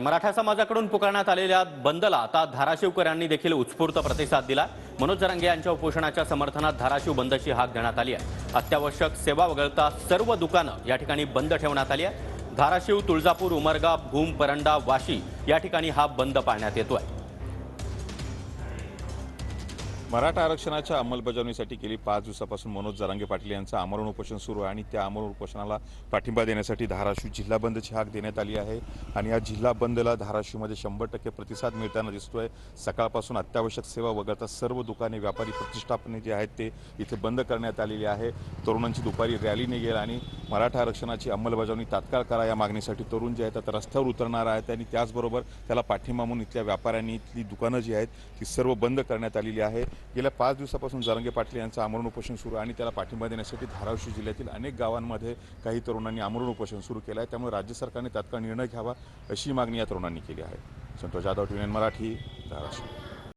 मराठा समाजाकडून पुकारण्यात आलेल्या बंदला आता धाराशिवकरांनी देखील उत्स्फूर्त प्रतिसाद दिला। मनोज जरांगे यांच्या उपोषणाच्या समर्थनात धाराशिव बंदची हाक देण्यात आली आहे। अत्यावश्यक सेवा वगळता सर्व दुकानं या ठिकाणी बंद ठेवण्यात आली आहे। धाराशिव, तुळजापूर, उमरगा, भूम, परंडा, वाशी या ठिकाणी हा बंद पाळण्यात येतोय। मराठा आरक्षणाच्या अंमलबजावणीसाठी गेली 5 दिवसापासून मनोज जरांगे पाटील यांचं आमरण उपोषण सुरू आहे आणि त्या आमरण उपोषणाला पाठिंबा देण्यासाठी धाराशिव जिल्हा बंदची हाक देण्यात आली आहे आणि या जिल्हा बंदला धाराशिवमध्ये 100% प्रतिसाद मिळताना दिसतोय। सकाळपासून अत्यावश्यक सेवा वगळता सर्व दुकाने, व्यापारी प्रतिष्ठापने जे आहेत ते इथे बंद करण्यात आलेली आहे। तरुणांची दुपारी रॅली निघेल आणि मराठा आरक्षणाची अंमलबजावणी तात्काळ करा या मागणीसाठी तरुण जे आहेत आता रस्त्यावर उतरणार आहेत आणि त्याचबरोबर त्याला पाठिंबा म्हणून इथल्या व्यापाऱ्यांनी इथली दुकानं जी आहेत ती सर्व बंद करण्यात आलेली आहे। गेल्या 5 दिवसापासून जरांगे पाटील यांचं आमरण उपोषण सुरू आहे आणि त्याला पाठिंबा देण्यासाठी धाराशिव जिल्ह्यातील अनेक गावांमध्ये काही तरुणांनी आमरण उपोषण सुरू केलं आहे। त्यामुळे राज्य सरकारने तात्काळ निर्णय घ्यावा अशी मागणी या तरुणांनी केली आहे। संतोष जाधव, TVN मराठी, धाराशिव।